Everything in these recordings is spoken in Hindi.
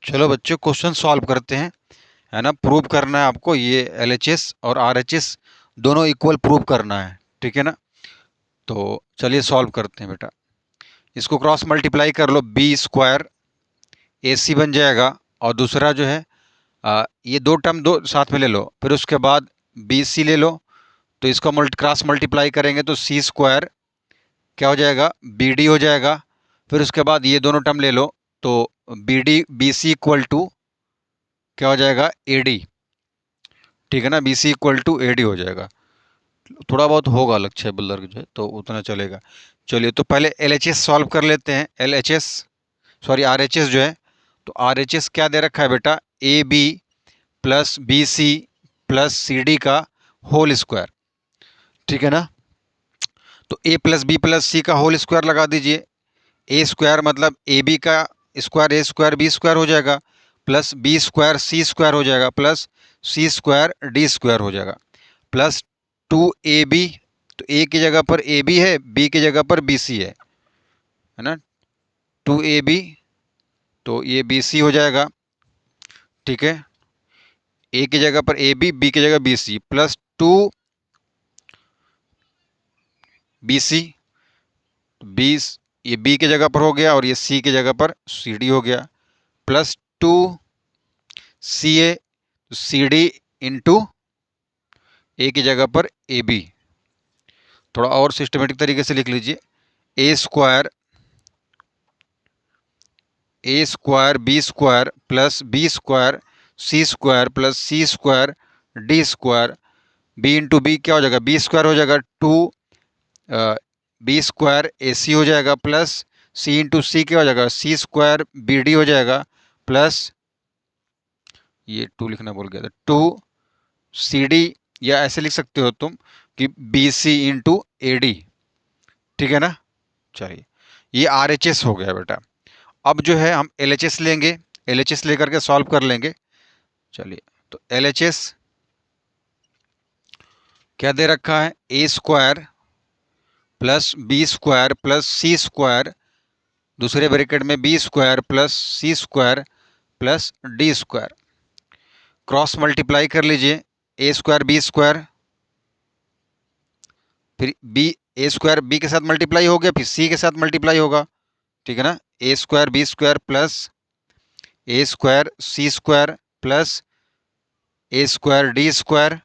चलो बच्चों क्वेश्चन सॉल्व करते हैं। है ना, प्रूव करना है आपको, ये एलएचएस और आरएचएस दोनों इक्वल प्रूव करना है। ठीक है ना। तो चलिए सॉल्व करते हैं बेटा। इसको क्रॉस मल्टीप्लाई कर लो, बी स्क्वायर ए सी बन जाएगा। और दूसरा जो है ये दो टर्म दो साथ में ले लो, फिर उसके बाद बी सी ले लो। तो इसको क्रॉस मल्टीप्लाई करेंगे तो सी स्क्वायर क्या हो जाएगा, बी डी हो जाएगा। फिर उसके बाद ये दोनों टर्म ले लो, तो B D B C equal to क्या हो जाएगा, ए डी। ठीक है ना, B C equal to A D हो जाएगा। थोड़ा बहुत होगा लक्ष्य बल्लर जो है तो उतना चलेगा। चलिए तो पहले एल एच एस सॉल्व कर लेते हैं। L H S sorry R H S जो है, तो आर एच एस क्या दे रखा है बेटा, A B plus B C plus C D का होल स्क्वायर। ठीक है ना। तो A plus B plus C का होल स्क्वायर लगा दीजिए। ए स्क्वायर मतलब ए बी का square A square B square हो जाएगा, plus B square C square हो जाएगा, plus C square D square हो जाएगा, प्लस टू ए बी। तो ए की जगह पर ए बी है, बी की जगह पर बी सी है ना। टू ए बी, तो ये बी सी हो जाएगा। ठीक है, ए की जगह पर ए बी की जगह B C, plus two B C. बीस, ये बी की जगह पर हो गया और ये सी की जगह पर सी डी हो गया, प्लस टू सी ए सी डी इंटू ए की जगह पर ए बी। थोड़ा और सिस्टमेटिक तरीके से लिख लीजिए, A square B square plus B square C square plus C square D square. B into B क्या हो जाएगा, बी स्क्वायर हो जाएगा, two B square A C हो जाएगा, प्लस सी इंटू सी क्या हो जाएगा, सी स्क्वायर बी डी हो जाएगा, प्लस ये टू लिखना भूल गया था, टू सी डी, या ऐसे लिख सकते हो तुम कि B C into A D. ठीक है ना। चलिए ये आर एच एस हो गया बेटा। अब जो है हम एल एच एस लेंगे, एल एच एस लेकर के सॉल्व कर लेंगे। चलिए तो एल एच एस क्या दे रखा है, A square plus B square plus C square, दूसरे ब्रैकेट में B square plus C square plus D square. Cross multiply कर लीजिए, ए स्क्वायर बी स्क्वायर, फिर बी ए स्क्वायर बी के साथ मल्टीप्लाई हो गया, फिर सी के साथ मल्टीप्लाई होगा। ठीक है ना, ए स्क्वायर बी स्क्वायर प्लस ए स्क्वायर सी स्क्वायर प्लस ए स्क्वायर डी स्क्वायर।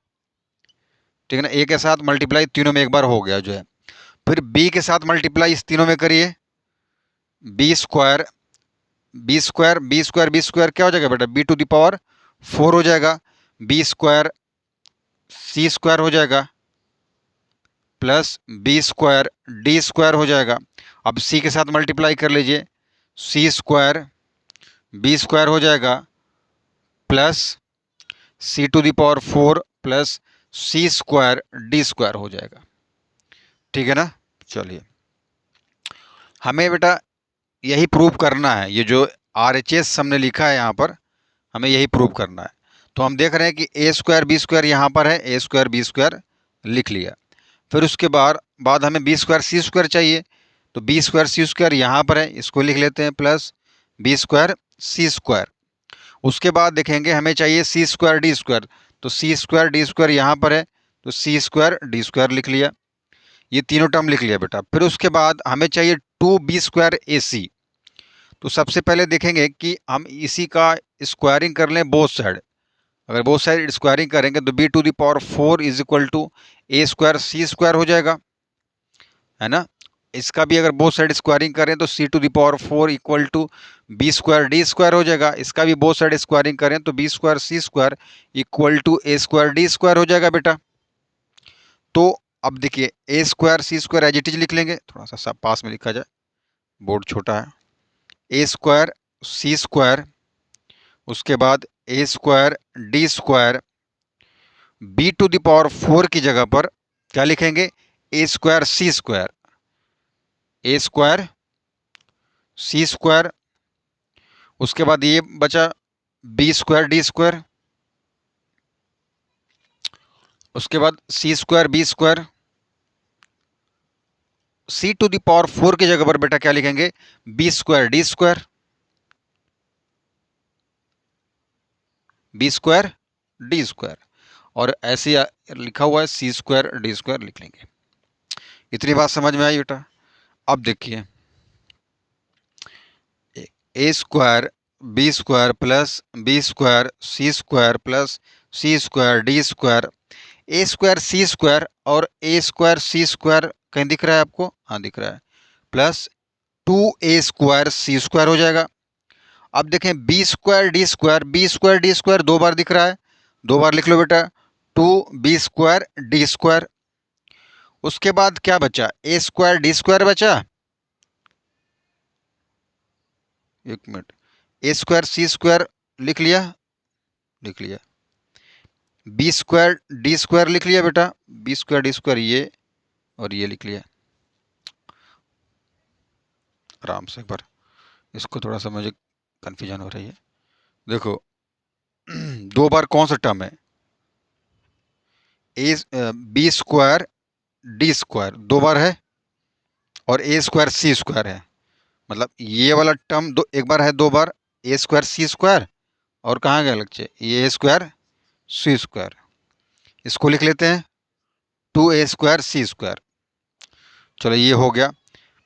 ठीक है ना, ए के साथ मल्टीप्लाई तीनों में एक बार हो गया जो है। फिर बी के साथ मल्टीप्लाई इस तीनों में करिए, B square B square B square B square क्या हो जाएगा बेटा, बी टू द पावर 4 हो जाएगा, बी स्क्वायर सी स्क्वायर हो जाएगा plus B square D square हो जाएगा। अब सी के साथ मल्टीप्लाई कर लीजिए, सी स्क्वायर बी स्क्वायर हो जाएगा plus C to the power 4 plus C square D square हो जाएगा। ठीक है ना। चलिए हमें बेटा यही प्रूव करना है, ये जो आर एच एस हमने लिखा है यहाँ पर, हमें यही प्रूव करना है। तो हम देख रहे हैं कि ए स्क्वायर बी स्क्वायर यहाँ पर है, ए स्क्वायर बी स्क्वायर लिख लिया। फिर उसके बाद हमें बी स्क्वायर सी स्क्वायर चाहिए, तो बी स्क्वायर सी स्क्वायर यहाँ पर है, इसको लिख लेते हैं, plus B square C square. उसके बाद देखेंगे हमें चाहिए सी स्क्वायर डी स्क्वायर, तो सी स्क्वायर डी स्क्वायर यहाँ पर है, तो सी स्क्वायर डी स्क्वायर लिख लिया। ये तीनों टर्म लिख लिया बेटा। फिर उसके बाद हमें चाहिए टू बी स्क्वायर ए सी। तो सबसे पहले देखेंगे कि हम इसी का स्क्वायरिंग कर लें बोथ साइड। अगर बोथ साइड स्क्वायरिंग करेंगे तो B to the power 4 is equal to A square C square हो जाएगा, है ना। इसका भी अगर बोथ साइड स्क्वायरिंग करें तो C to the power 4 equal to B square D square हो जाएगा। इसका भी बोथ साइड स्क्वायरिंग करें तो B square C square equal to A square D square हो जाएगा बेटा। तो अब देखिए A square C square as it is लिख लेंगे, थोड़ा सा पास में लिखा जाए, बोर्ड छोटा है। ए स्क्वायर सी स्क्वायर, उसके बाद A square D square, B to the power 4 की जगह पर क्या लिखेंगे, A square C square, A square C square. उसके बाद ये बचा बी स्क्वायर डी स्क्वायर, उसके बाद C square B square. C to the power 4 की जगह पर बेटा क्या लिखेंगे, B square D square. B square D square, और ऐसे लिखा हुआ है सी स्क्वायर डी स्क्वायर लिख लेंगे। इतनी बात समझ में आई बेटा? अब देखिए, A square B square plus B square C square plus C square D square, A square C square और ए स्क्वायर सी स्क्वायर कहीं दिख रहा है आपको? हाँ दिख रहा है। प्लस 2a² सी स्क्वायर हो जाएगा। अब देखें B square D square, B square D square दो बार दिख रहा है, दो बार लिख लो बेटा, 2b² डी स्क्वायर। उसके बाद क्या बचा? ए स्क्वायर डी स्क्वायर बचा, एक मिनट, ए स्क्वायर सी स्क्वायर लिख लिया, लिख लिया, बी स्क्वायर डी स्क्वायर लिख लिया बेटा, बी स्क्वायर डी स्क्वायर ये और ये लिख लिया। आराम से एक बार, इसको थोड़ा सा मुझे कन्फ्यूजन हो रही है। देखो दो बार कौन सा टर्म है? A B square D square दो बार है और ए स्क्वायर सी स्क्वायर है, मतलब ये वाला टर्म दो एक बार है, दो बार ए स्क्वायर सी स्क्वायर, और कहाँ गया बच्चे? ये ए स्क्वायर सी स्क्वायर। इसको लिख लेते हैं 2a² सी स्क्वायर। चलो ये हो गया।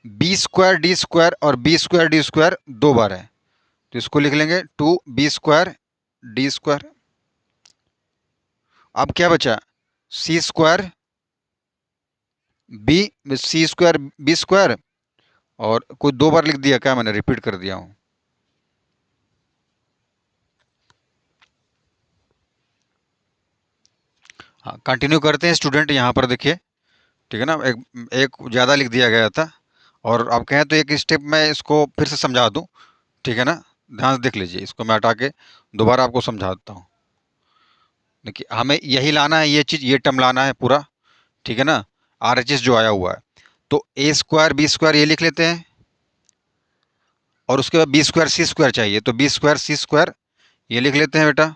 बी स्क्वायर डी स्क्वायर और बी स्क्वायर डी स्क्वायर दो बार है, तो इसको लिख लेंगे 2b² डी स्क्वायर। अब क्या बचा? C square B C square B square, और कोई दो बार लिख दिया क्या? मैंने रिपीट कर दिया हूं। हाँ कंटिन्यू करते हैं स्टूडेंट, यहाँ पर देखिए, ठीक है ना, एक ज़्यादा लिख दिया गया था, और आप कहें तो एक स्टेप मैं इसको फिर से समझा दूं, ठीक है ना, ध्यान से देख लीजिए, इसको मैं हटा के दोबारा आपको समझा देता हूँ। देखिए हमें यही लाना है, ये चीज़, ये टर्म लाना है पूरा, ठीक है ना, RHS जो आया हुआ है। तो ए स्क्वायर बी स्क्वायर ये लिख लेते हैं, और उसके बाद बी स्क्वायर सी स्क्वायर चाहिए, तो बी स्क्वायर सी स्क्वायर ये लिख लेते हैं बेटा,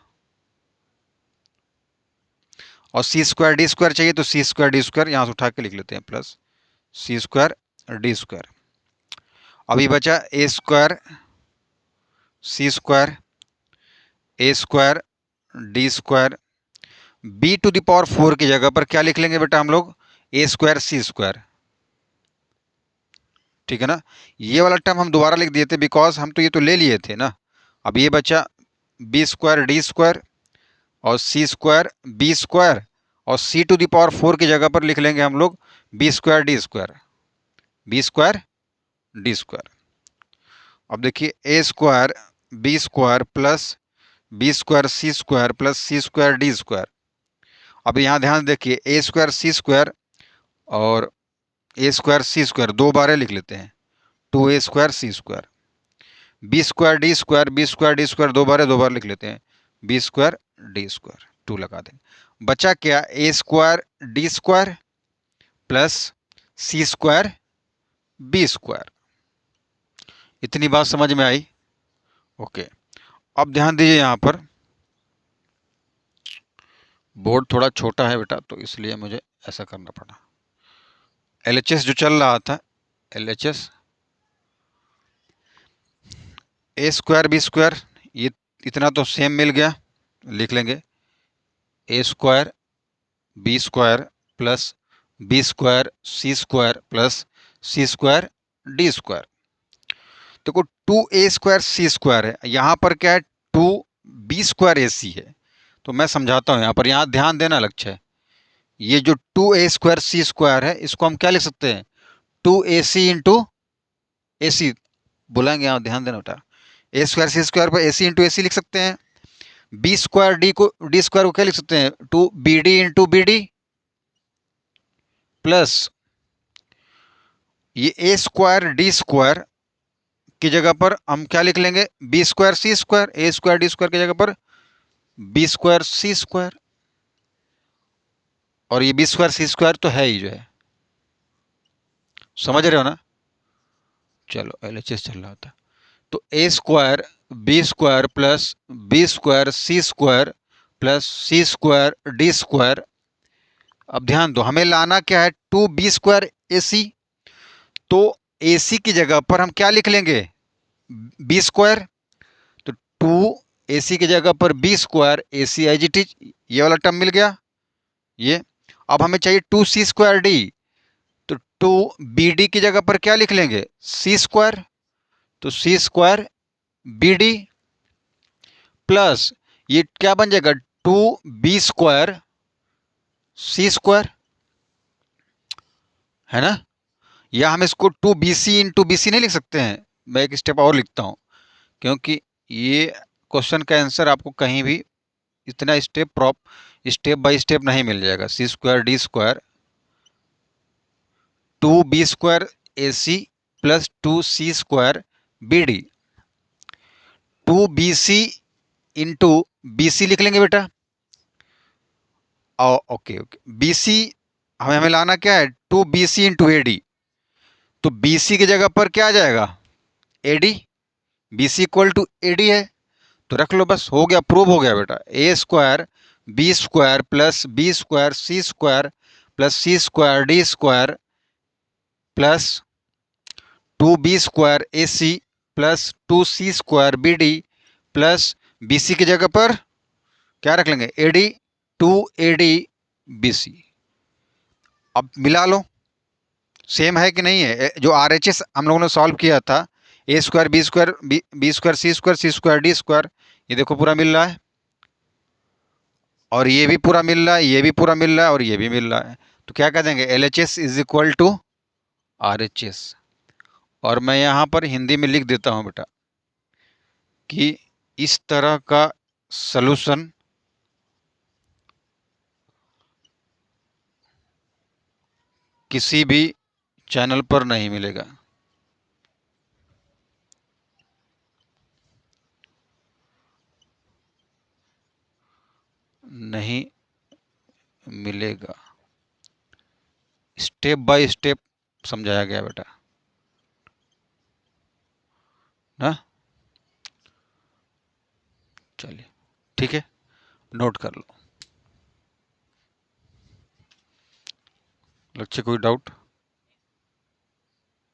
और सी स्क्वायर डी स्क्वायर चाहिए, तो सी स्क्वायर डी स्क्वायर यहाँ से उठा के लिख लेते हैं, plus C square D square. अभी बचा ए square C square, A square D square, b⁴ की जगह पर क्या लिख लेंगे बेटा हम लोग? ए स्क्वायर सी स्क्वायर, ठीक है ना। ये वाला टर्म हम दोबारा लिख दिए थे, बिकॉज हम तो ये तो ले लिए थे ना। अब ये बचा बी स्क्वायर डी स्क्वायर और सी स्क्वायर बी स्क्वायर, और c⁴ की जगह पर लिख लेंगे हम लोग B square D square, B square D square. अब देखिए A square B square plus B square C square plus C square D square. अब यहाँ ध्यान देखिए, ए स्क्वायर सी स्क्वायर और ए स्क्वायर सी स्क्वायर दो बार लिख लेते हैं, 2a² C square, B square D square, B square D square दो बार लिख लेते हैं, बी स्क्वायर डी स्क्वायर, 2 लगा देंगे। बचा क्या? ए square D square plus C square B square. इतनी बात समझ में आई? ओके। अब ध्यान दीजिए, यहाँ पर बोर्ड थोड़ा छोटा है बेटा, तो इसलिए मुझे ऐसा करना पड़ा। LHS जो चल रहा था, LHS A square B square, ये इतना तो सेम मिल गया, लिख लेंगे A square B square plus B square C square plus C square D square. देखो 2a² सी स्क्वायर है, यहाँ पर क्या है? 2b² AC है। तो मैं समझाता हूँ यहाँ पर, यहाँ ध्यान देना लक्ष्य है। ये जो 2a² सी स्क्वायर है, इसको हम क्या लिख सकते हैं? 2ac इंटू AC बुलाएंगे, यहाँ ध्यान देना बेटा, ए स्क्वायर सी स्क्वायर पर AC इंटू AC लिख सकते हैं। बी स्क्वायर डी स्क्वायर को क्या लिख सकते हैं? 2BD इंटू BD प्लस ये ए स्क्वायर डी स्क्वायर की जगह पर हम क्या लिख लेंगे? B square C square, A square D square की जगह पर बी स्क्वायर सी स्क्वायर, और ये बी स्क्वायर सी स्क्वायर तो है ही जो है, समझ रहे हो ना। चलो LHS चल रहा था, तो A square B square plus B square C square plus C square D square. अब ध्यान दो, हमें लाना क्या है? 2b² AC, तो AC की जगह पर हम क्या लिख लेंगे? बी स्क्वायर, तो AC की जगह पर B square AC as it is, ये वाला टर्म मिल गया ये। अब हमें चाहिए 2C²D, तो 2BD की जगह पर क्या लिख लेंगे, C², तो C²BD प्लस ये क्या बन जाएगा 2B² C², है ना। या हम इसको 2BC नहीं लिख सकते हैं, मैं एक स्टेप और लिखता हूं, क्योंकि ये क्वेश्चन का आंसर आपको कहीं भी इतना स्टेप बाय स्टेप नहीं मिल जाएगा। C²D² 2B² AC plus 2C²BD, 2BC into BC लिख लेंगे बेटा। ओके ओके, BC हमें हमें लाना क्या है, 2BC इंटू AD, तो BC की जगह पर क्या आ जाएगा AD, BC equal to AD है, तो रख लो, बस हो गया, प्रूव हो गया बेटा। A² B² plus B² C² plus C²D² plus 2B² AC plus 2C²BD plus BC की जगह पर क्या रख लेंगे AD, 2AD BC। अब मिला लो, सेम है कि नहीं है, जो RHS हम लोगों ने सॉल्व किया था, A² B² C²D², ये देखो पूरा मिल रहा है, और ये भी पूरा मिल रहा है, ये भी पूरा मिल रहा है, और ये भी मिल रहा है। तो क्या कह देंगे, LHS is equal to RHS। और मैं यहाँ पर हिंदी में लिख देता हूँ बेटा कि इस तरह का सलूशन किसी भी चैनल पर नहीं मिलेगा। नहीं मिलेगा, स्टेप बाय स्टेप समझाया गया बेटा ना। चलिए ठीक है, नोट कर लो। लक्ष्य कोई डाउट?